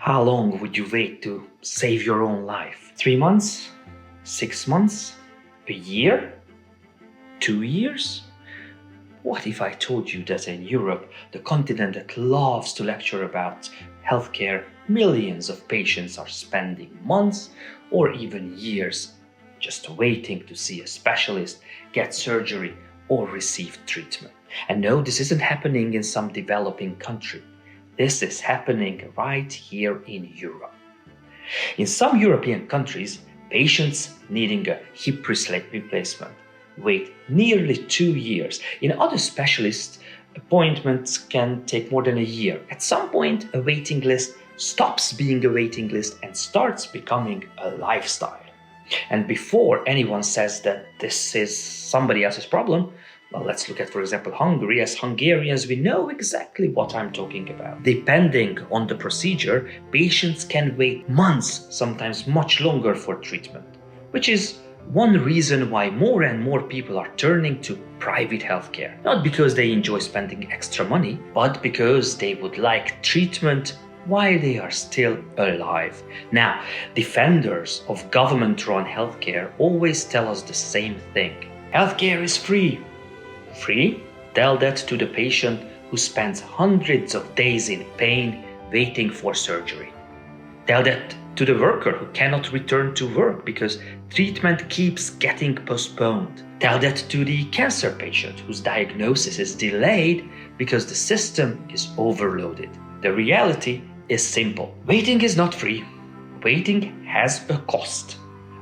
How long would you wait to save your own life? 3 months? 6 months? A year? 2 years? What if I told you that in Europe, the continent that loves to lecture about healthcare, millions of patients are spending months or even years just waiting to see a specialist, get surgery, or receive treatment? And no, this isn't happening in some developing country. This is happening right here in Europe. In some European countries, patients needing a hip replacement wait nearly 2 years. In other specialists, appointments can take more than a year. At some point, a waiting list stops being a waiting list and starts becoming a lifestyle. And before anyone says that this is somebody else's problem, well, let's look at, for example, Hungary. As Hungarians, we know exactly what I'm talking about. Depending on the procedure, patients can wait months, sometimes much longer for treatment, which is one reason why more and more people are turning to private healthcare. Not because they enjoy spending extra money, but because they would like treatment while they are still alive. Now, defenders of government-run healthcare always tell us the same thing. Healthcare is free. Free? Tell that to the patient who spends hundreds of days in pain waiting for surgery. Tell that to the worker who cannot return to work because treatment keeps getting postponed. Tell that to the cancer patient whose diagnosis is delayed because the system is overloaded. The reality is simple. Waiting is not free. Waiting has a cost.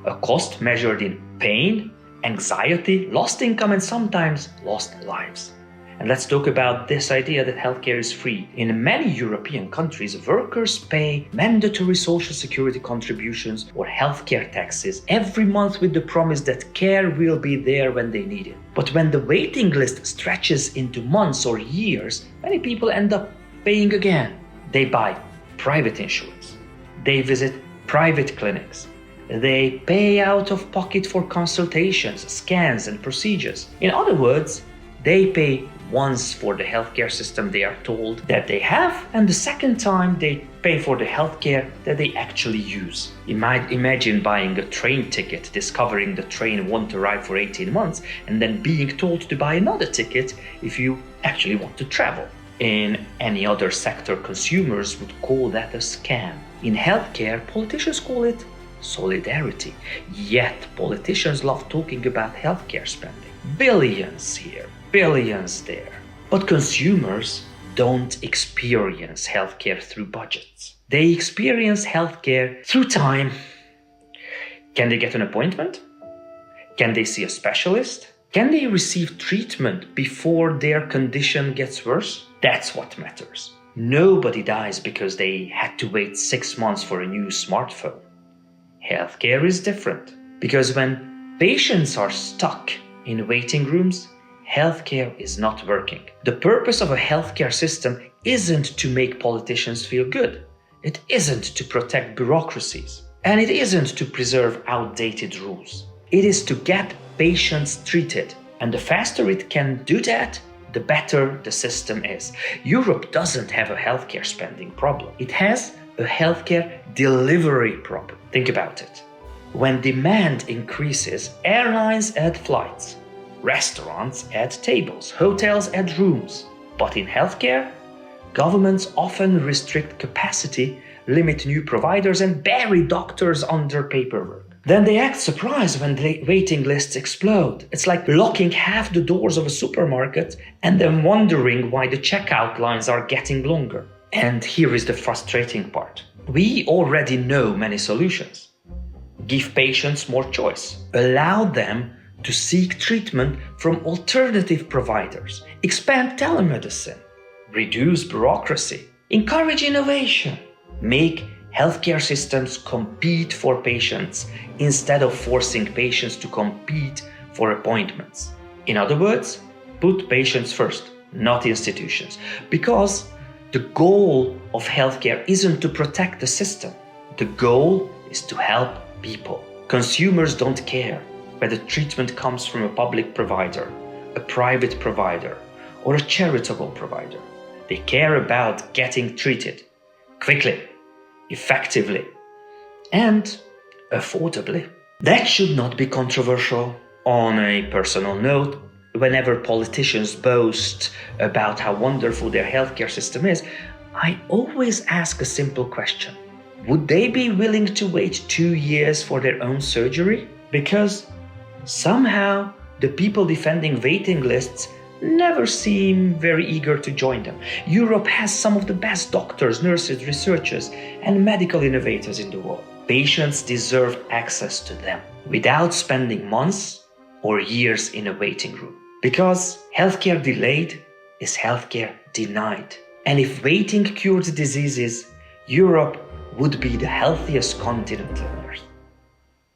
A cost measured in pain, anxiety, lost income, and sometimes lost lives. And let's talk about this idea that healthcare is free. In many European countries, workers pay mandatory social security contributions or healthcare taxes every month with the promise that care will be there when they need it. But when the waiting list stretches into months or years, many people end up paying again. They buy private insurance. They visit private clinics. They pay out of pocket for consultations, scans, and procedures. In other words, they pay once for the healthcare system they are told that they have, and the second time they pay for the healthcare that they actually use. Imagine buying a train ticket, discovering the train won't arrive for 18 months, and then being told to buy another ticket if you actually want to travel. In any other sector, consumers would call that a scam. In healthcare, politicians call it solidarity. Yet politicians love talking about healthcare spending. Billions here, billions there. But consumers don't experience healthcare through budgets. They experience healthcare through time. Can they get an appointment? Can they see a specialist? Can they receive treatment before their condition gets worse? That's what matters. Nobody dies because they had to wait 6 months for a new smartphone. Healthcare is different, because when patients are stuck in waiting rooms, healthcare is not working. The purpose of a healthcare system isn't to make politicians feel good. It isn't to protect bureaucracies. And it isn't to preserve outdated rules. It is to get patients treated. And the faster it can do that, the better the system is. Europe doesn't have a healthcare spending problem. It has a healthcare delivery problem. Think about it. When demand increases, airlines add flights, restaurants add tables, hotels add rooms. But in healthcare, governments often restrict capacity, limit new providers, and bury doctors under paperwork. Then they act surprised when the waiting lists explode. It's like locking half the doors of a supermarket and then wondering why the checkout lines are getting longer. And here is the frustrating part. We already know many solutions. Give patients more choice. Allow them to seek treatment from alternative providers. Expand telemedicine. Reduce bureaucracy. Encourage innovation. Make healthcare systems compete for patients instead of forcing patients to compete for appointments. In other words, put patients first, not institutions. Because the goal of healthcare isn't to protect the system. The goal is to help people. Consumers don't care whether treatment comes from a public provider, a private provider, or a charitable provider. They care about getting treated quickly, effectively, and affordably. That should not be controversial. On a personal note, whenever politicians boast about how wonderful their healthcare system is, I always ask a simple question. Would they be willing to wait 2 years for their own surgery? Because somehow the people defending waiting lists never seem very eager to join them. Europe has some of the best doctors, nurses, researchers, and medical innovators in the world. Patients deserve access to them without spending months or years in a waiting room. Because healthcare delayed is healthcare denied. And if waiting cured diseases, Europe would be the healthiest continent on earth.